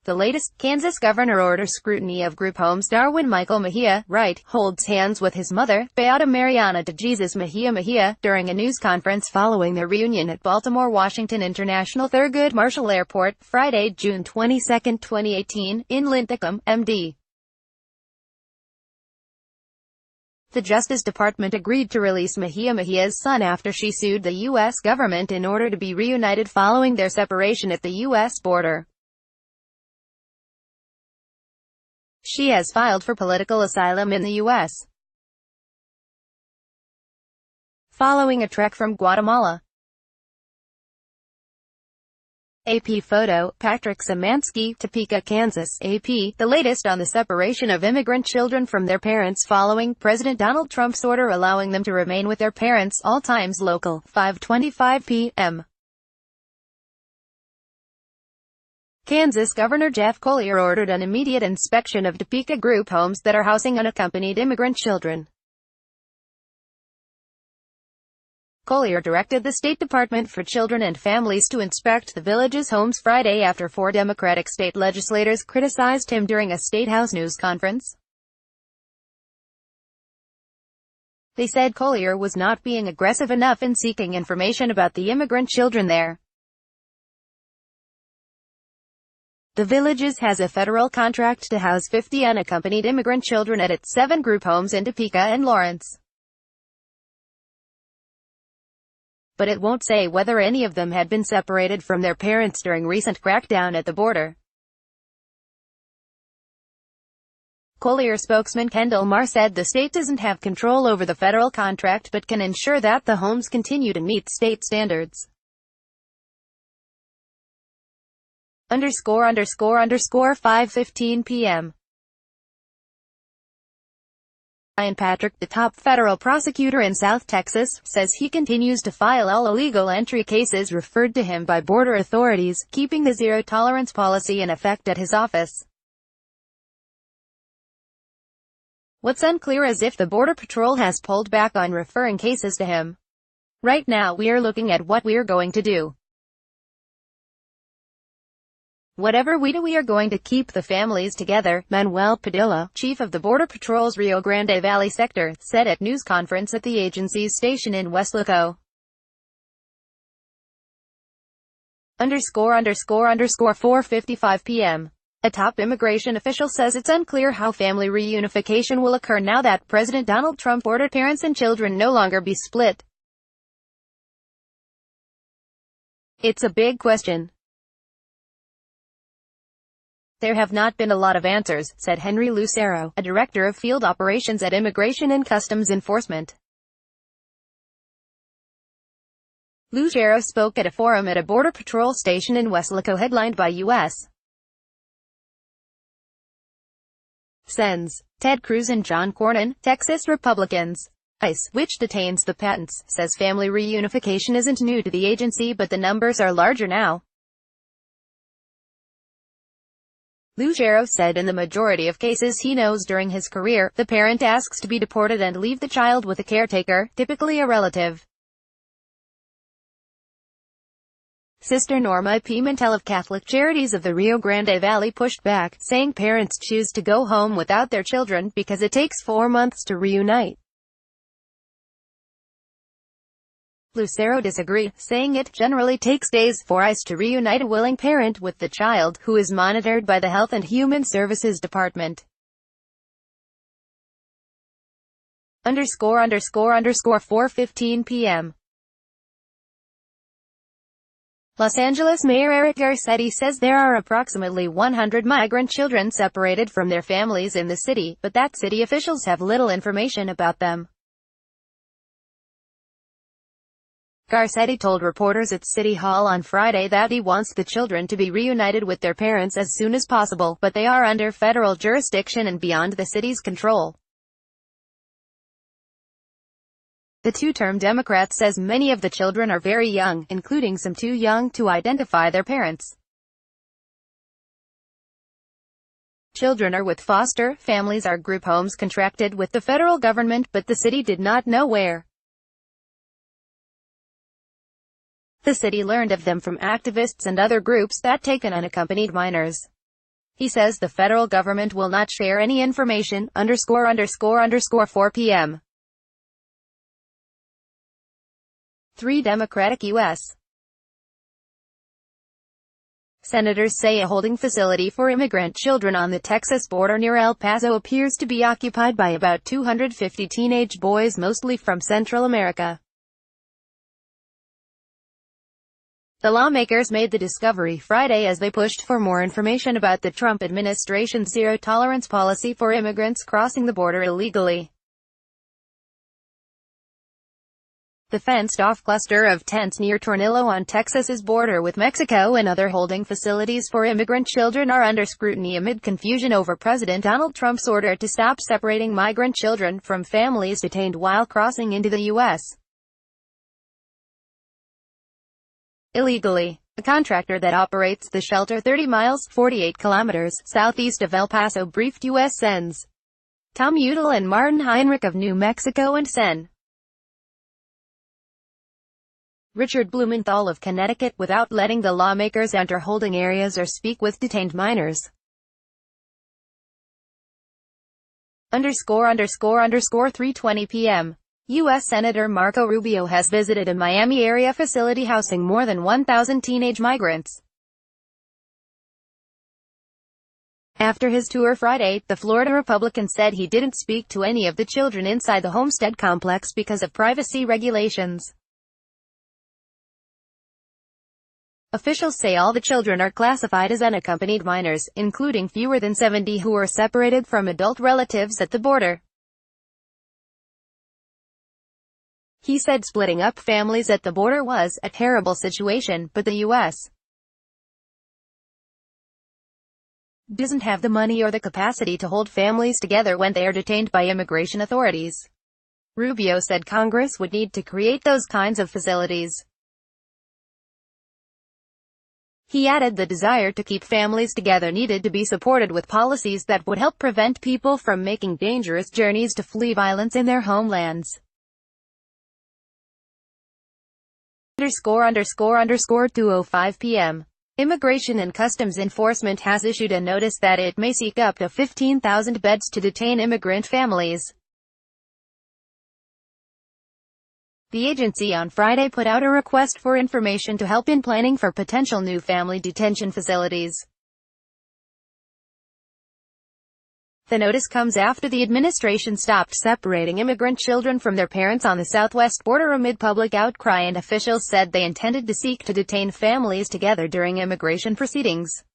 The latest, Kansas governor orders scrutiny of group homes. Darwin Michael Mejia, right, holds hands with his mother, Beata Mariana de Jesus Mejia, during a news conference following their reunion at Baltimore-Washington International Thurgood Marshall Airport, Friday, June 22, 2018, in Linthicum, MD. The Justice Department agreed to release Mejia's son after she sued the U.S. government in order to be reunited following their separation at the U.S. border. She has filed for political asylum in the U.S. following a trek from Guatemala. AP photo, Patrick Szymanski, Topeka, Kansas. AP, the latest on the separation of immigrant children from their parents following President Donald Trump's order allowing them to remain with their parents. All times local, 5:25 p.m. Kansas Governor Jeff Collier ordered an immediate inspection of Topeka group homes that are housing unaccompanied immigrant children. Collier directed the State Department for Children and Families to inspect the village's homes Friday after 4 Democratic state legislators criticized him during a State House news conference. They said Collier was not being aggressive enough in seeking information about the immigrant children there. The Villages has a federal contract to house 50 unaccompanied immigrant children at its 7 group homes in Topeka and Lawrence. But it won't say whether any of them had been separated from their parents during recent crackdown at the border. Collier spokesman Kendall Marr said the state doesn't have control over the federal contract but can ensure that the homes continue to meet state standards. 5:15 p.m. Ryan Patrick, the top federal prosecutor in South Texas, says he continues to file all illegal entry cases referred to him by border authorities, keeping the zero-tolerance policy in effect at his office. What's unclear is if the Border Patrol has pulled back on referring cases to him. Right now we are looking at what we're going to do. Whatever we do, we are going to keep the families together, Manuel Padilla, chief of the Border Patrol's Rio Grande Valley sector, said at news conference at the agency's station in Weslaco. 4:55 p.m. A top immigration official says it's unclear how family reunification will occur now that President Donald Trump ordered parents and children no longer be split. It's a big question. There have not been a lot of answers, said Henry Lucero, a director of field operations at Immigration and Customs Enforcement. Lucero spoke at a forum at a Border Patrol station in Weslaco headlined by U.S. Sens. Ted Cruz and John Cornyn, Texas Republicans. ICE, which detains the patents, says family reunification isn't new to the agency but the numbers are larger now. Lucero said in the majority of cases he knows during his career, the parent asks to be deported and leave the child with a caretaker, typically a relative. Sister Norma Pimentel of Catholic Charities of the Rio Grande Valley pushed back, saying parents choose to go home without their children because it takes 4 months to reunite. Lucero disagreed, saying it generally takes days for ICE to reunite a willing parent with the child, who is monitored by the Health and Human Services Department. 4:15 p.m. Los Angeles Mayor Eric Garcetti says there are approximately 100 migrant children separated from their families in the city, but that city officials have little information about them. Garcetti told reporters at City Hall on Friday that he wants the children to be reunited with their parents as soon as possible, but they are under federal jurisdiction and beyond the city's control. The two-term Democrat says many of the children are very young, including some too young to identify their parents. Children are with foster families or group homes contracted with the federal government, but the city did not know where. The city learned of them from activists and other groups that take in unaccompanied minors. He says the federal government will not share any information, ______, 4 p.m. 3 Democratic U.S. Senators say a holding facility for immigrant children on the Texas border near El Paso appears to be occupied by about 250 teenage boys, mostly from Central America. The lawmakers made the discovery Friday as they pushed for more information about the Trump administration's zero-tolerance policy for immigrants crossing the border illegally. The fenced-off cluster of tents near Tornillo on Texas's border with Mexico and other holding facilities for immigrant children are under scrutiny amid confusion over President Donald Trump's order to stop separating migrant children from families detained while crossing into the U.S. illegally. The contractor that operates the shelter 30 miles, 48 kilometers, southeast of El Paso briefed USN's Tom Udall and Martin Heinrich of New Mexico and Sen. Richard Blumenthal of Connecticut without letting the lawmakers enter holding areas or speak with detained minors. 3:20 p.m. U.S. Senator Marco Rubio has visited a Miami area facility housing more than 1,000 teenage migrants. After his tour Friday, the Florida Republican said he didn't speak to any of the children inside the Homestead complex because of privacy regulations. Officials say all the children are classified as unaccompanied minors, including fewer than 70 who were separated from adult relatives at the border. He said splitting up families at the border was a terrible situation, but the U.S. doesn't have the money or the capacity to hold families together when they are detained by immigration authorities. Rubio said Congress would need to create those kinds of facilities. He added the desire to keep families together needed to be supported with policies that would help prevent people from making dangerous journeys to flee violence in their homelands. 2:05 p.m. Immigration and Customs Enforcement has issued a notice that it may seek up to 15,000 beds to detain immigrant families. The agency on Friday put out a request for information to help in planning for potential new family detention facilities. The notice comes after the administration stopped separating immigrant children from their parents on the southwest border amid public outcry, and officials said they intended to seek to detain families together during immigration proceedings.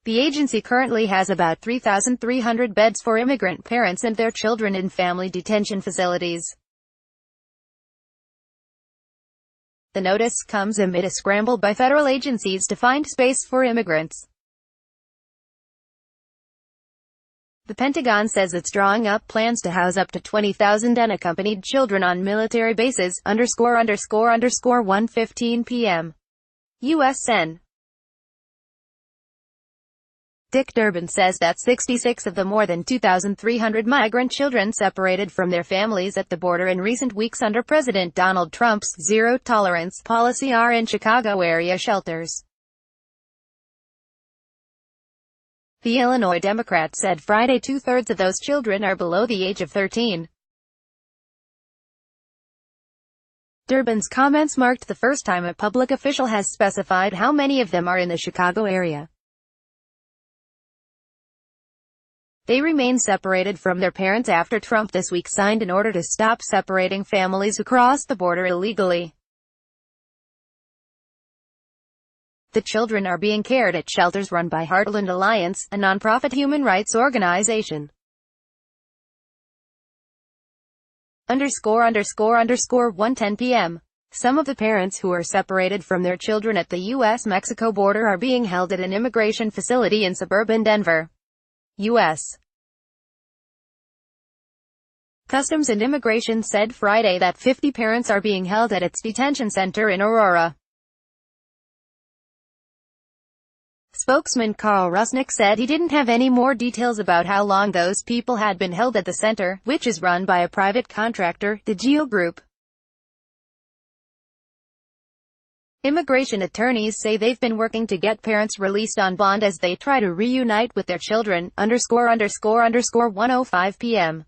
The agency currently has about 3,300 beds for immigrant parents and their children in family detention facilities. The notice comes amid a scramble by federal agencies to find space for immigrants. The Pentagon says it's drawing up plans to house up to 20,000 unaccompanied children on military bases, ____1:15 p.m. U.S. Sen. Dick Durbin says that 66 of the more than 2,300 migrant children separated from their families at the border in recent weeks under President Donald Trump's zero-tolerance policy are in Chicago area shelters. The Illinois Democrat said Friday 2/3 of those children are below the age of 13. Durbin's comments marked the first time a public official has specified how many of them are in the Chicago area. They remain separated from their parents after Trump this week signed an order to stop separating families who cross the border illegally. The children are being cared at shelters run by Heartland Alliance, a nonprofit human rights organization. 1:10 p.m. Some of the parents who are separated from their children at the U.S.-Mexico border are being held at an immigration facility in suburban Denver, U.S. Customs and Immigration said Friday that 50 parents are being held at its detention center in Aurora. Spokesman Carl Rusnick said he didn't have any more details about how long those people had been held at the center, which is run by a private contractor, the Geo Group. Immigration attorneys say they've been working to get parents released on bond as they try to reunite with their children. ______ 1:05 p.m.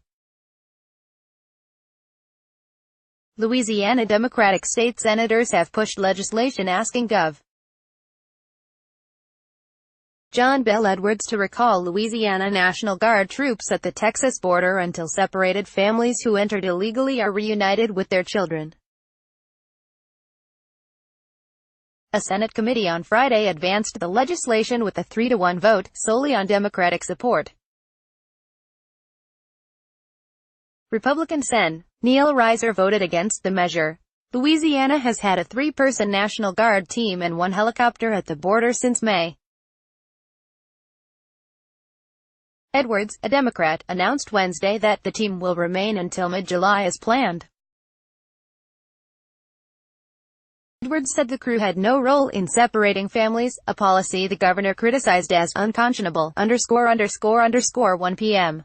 Louisiana Democratic state senators have pushed legislation asking Gov. John Bel Edwards to recall Louisiana National Guard troops at the Texas border until separated families who entered illegally are reunited with their children. A Senate committee on Friday advanced the legislation with a 3-to-1 vote, solely on Democratic support. Republican Sen. Neil Reiser voted against the measure. Louisiana has had a 3-person National Guard team and 1 helicopter at the border since May. Edwards, a Democrat, announced Wednesday that the team will remain until mid-July as planned. Edwards said the crew had no role in separating families, a policy the governor criticized as unconscionable. _____ 1 p.m.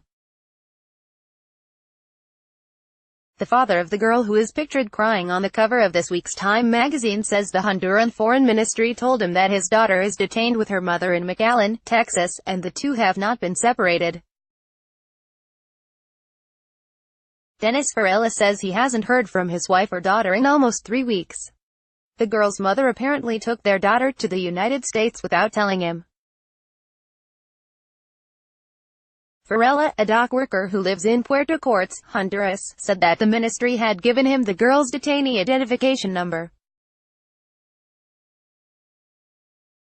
The father of the girl who is pictured crying on the cover of this week's Time magazine says the Honduran Foreign Ministry told him that his daughter is detained with her mother in McAllen, Texas, and the two have not been separated. Dennis Varela says he hasn't heard from his wife or daughter in almost 3 weeks. The girl's mother apparently took their daughter to the United States without telling him. Varela, a dock worker who lives in Puerto Cortes, Honduras, said that the ministry had given him the girl's detainee identification number.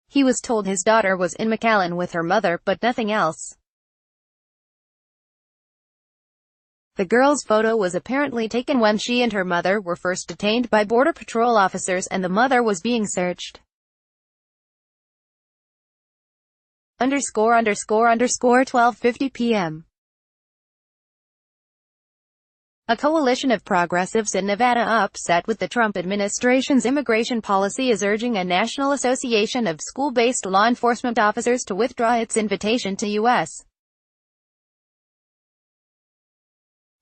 He was told his daughter was in McAllen with her mother, but nothing else. The girl's photo was apparently taken when she and her mother were first detained by Border Patrol officers and the mother was being searched. _____ 12:50 p.m. A coalition of progressives in Nevada upset with the Trump administration's immigration policy is urging a National Association of School-Based Law Enforcement Officers to withdraw its invitation to U.S.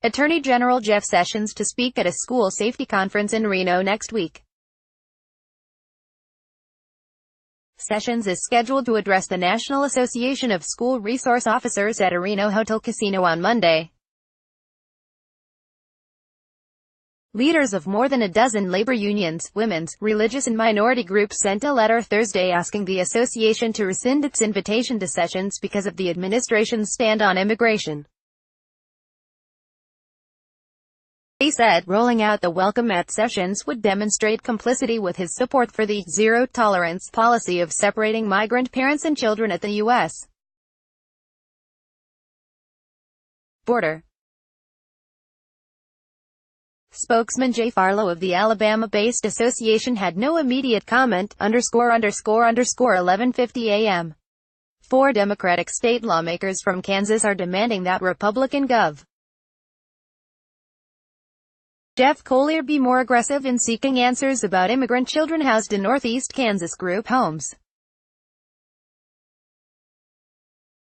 Attorney General Jeff Sessions to speak at a school safety conference in Reno next week. Sessions is scheduled to address the National Association of School Resource Officers at a Reno hotel casino on Monday. Leaders of more than a dozen labor unions, women's, religious and minority groups sent a letter Thursday asking the association to rescind its invitation to Sessions because of the administration's stand on immigration. They said rolling out the Welcome at Sessions would demonstrate complicity with his support for the zero-tolerance policy of separating migrant parents and children at the U.S. border. Spokesman Jay Farlow of the Alabama-based association had no immediate comment. ____11:50 a.m. 4 Democratic state lawmakers from Kansas are demanding that Republican Gov. Jeff Collier be more aggressive in seeking answers about immigrant children housed in Northeast Kansas group homes.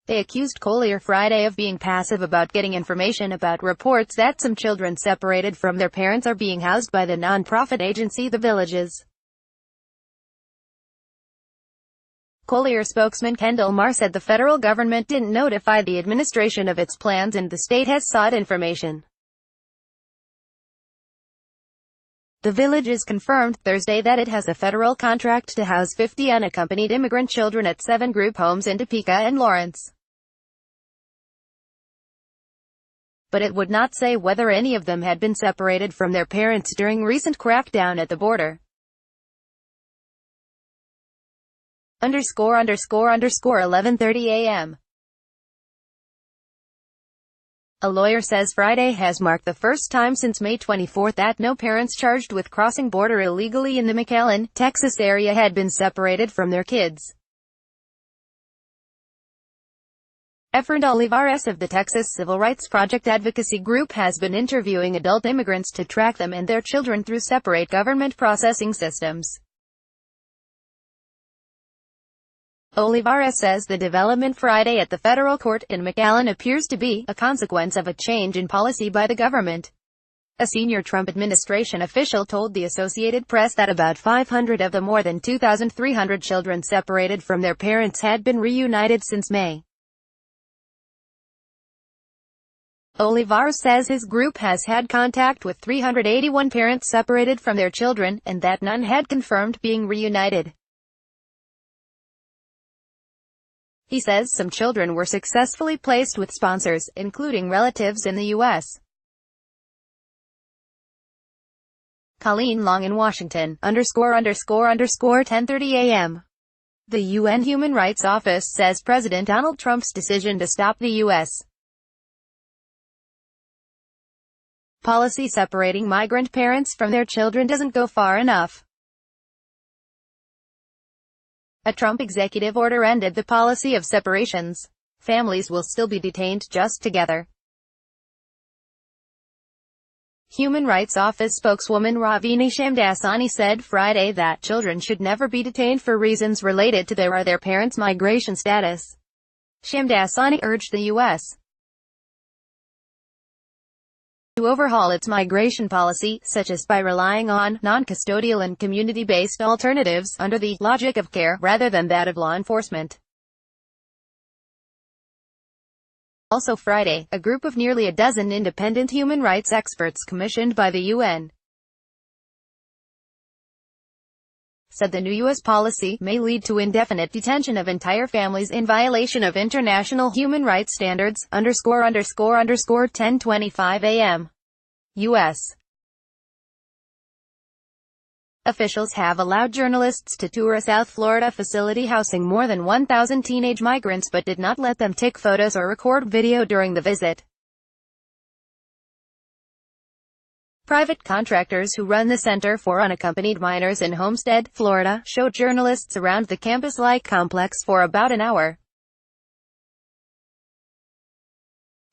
They accused Collier Friday of being passive about getting information about reports that some children separated from their parents are being housed by the nonprofit agency The Villages. Collier spokesman Kendall Marr said the federal government didn't notify the administration of its plans and the state has sought information. The Villages confirmed Thursday that it has a federal contract to house 50 unaccompanied immigrant children at 7 group homes in Topeka and Lawrence. But it would not say whether any of them had been separated from their parents during recent crackdown at the border. ____11:30 a.m. A lawyer says Friday has marked the first time since May 24 that no parents charged with crossing border illegally in the McAllen, Texas area had been separated from their kids. Efrain Olivares of the Texas Civil Rights Project advocacy group has been interviewing adult immigrants to track them and their children through separate government processing systems. Olivares says the development Friday at the federal court in McAllen appears to be a consequence of a change in policy by the government. A senior Trump administration official told the Associated Press that about 500 of the more than 2,300 children separated from their parents had been reunited since May. Olivares says his group has had contact with 381 parents separated from their children, and that none had confirmed being reunited. He says some children were successfully placed with sponsors, including relatives in the U.S. Colleen Long in Washington, ___10:30 a.m. The UN Human Rights Office says President Donald Trump's decision to stop the U.S. policy separating migrant parents from their children doesn't go far enough. A Trump executive order ended the policy of separations. Families will still be detained just together. Human Rights Office spokeswoman Ravini Shamdasani said Friday that children should never be detained for reasons related to their or their parents' migration status. Shamdasani urged the U.S. to overhaul its migration policy, such as by relying on non-custodial and community-based alternatives, under the logic of care, rather than that of law enforcement. Also Friday, a group of nearly a dozen independent human rights experts commissioned by the UN said the new U.S. policy may lead to indefinite detention of entire families in violation of international human rights standards, ___10:25 a.m. U.S. officials have allowed journalists to tour a South Florida facility housing more than 1,000 teenage migrants but did not let them take photos or record video during the visit. Private contractors who run the Center for Unaccompanied Minors in Homestead, Florida, showed journalists around the campus-like complex for about an hour.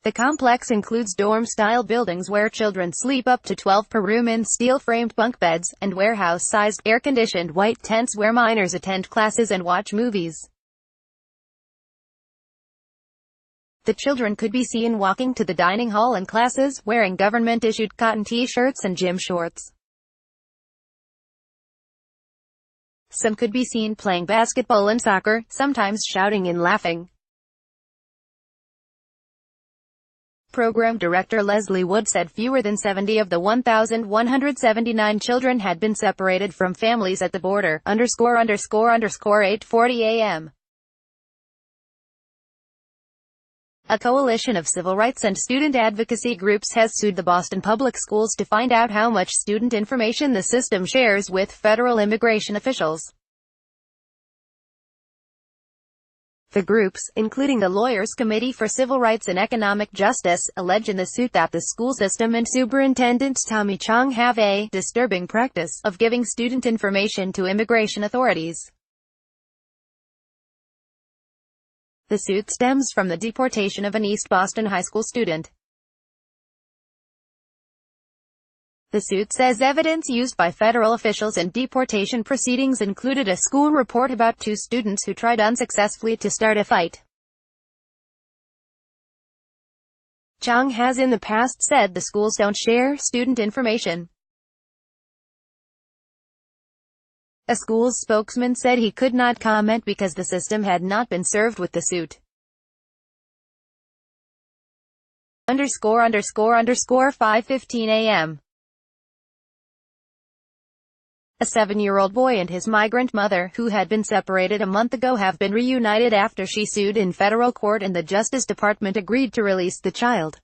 The complex includes dorm-style buildings where children sleep up to 12 per room in steel-framed bunk beds, and warehouse-sized, air-conditioned white tents where minors attend classes and watch movies. The children could be seen walking to the dining hall and classes, wearing government-issued cotton t-shirts and gym shorts. Some could be seen playing basketball and soccer, sometimes shouting and laughing. Program Director Leslie Wood said fewer than 70 of the 1,179 children had been separated from families at the border, ___8:40 a.m. A coalition of civil rights and student advocacy groups has sued the Boston Public Schools to find out how much student information the system shares with federal immigration officials. The groups, including the Lawyers Committee for Civil Rights and Economic Justice, allege in the suit that the school system and Superintendent Tommy Chong have a disturbing practice of giving student information to immigration authorities. The suit stems from the deportation of an East Boston high school student. The suit says evidence used by federal officials in deportation proceedings included a school report about two students who tried unsuccessfully to start a fight. Chong has in the past said the schools don't share student information. A school's spokesman said he could not comment because the system had not been served with the suit. ___5:15 a.m. A 7-year-old boy and his migrant mother, who had been separated a month ago, have been reunited after she sued in federal court and the Justice Department agreed to release the child.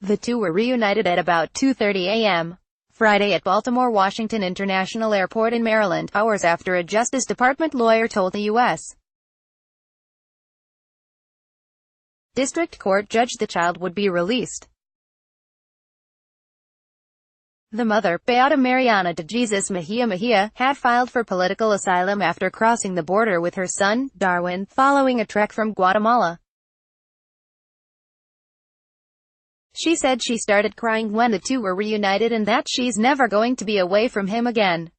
The two were reunited at about 2:30 a.m. Friday at Baltimore Washington International Airport in Maryland, hours after a Justice Department lawyer told the U.S. District Court judge the child would be released. The mother, Beata Mariana de Jesus Mejia, had filed for political asylum after crossing the border with her son, Darwin, following a trek from Guatemala. She said she started crying when the two were reunited and that she's never going to be away from him again.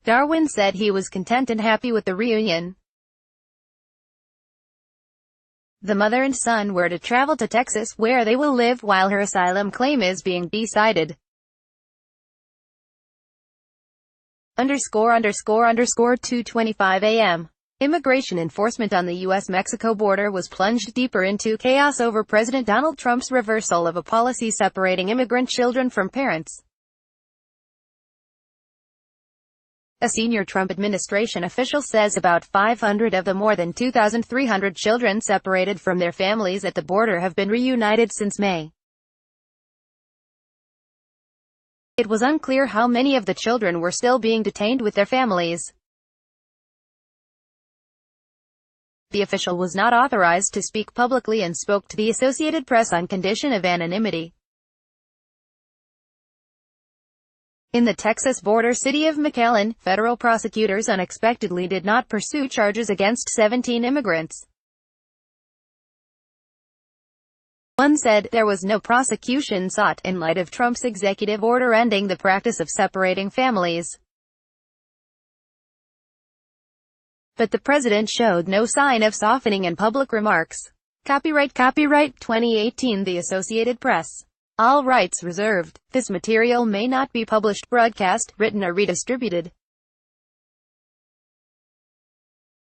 Darwin said he was content and happy with the reunion. The mother and son were to travel to Texas, where they will live while her asylum claim is being decided. ____2:25 a.m. Immigration enforcement on the U.S.-Mexico border was plunged deeper into chaos over President Donald Trump's reversal of a policy separating immigrant children from parents. A senior Trump administration official says about 500 of the more than 2,300 children separated from their families at the border have been reunited since May. It was unclear how many of the children were still being detained with their families. The official was not authorized to speak publicly and spoke to the Associated Press on condition of anonymity. In the Texas border city of McAllen, federal prosecutors unexpectedly did not pursue charges against 17 immigrants. One said there was no prosecution sought in light of Trump's executive order ending the practice of separating families. But the president showed no sign of softening in public remarks. Copyright 2018 The Associated Press. All rights reserved. This material may not be published, broadcast, written or redistributed.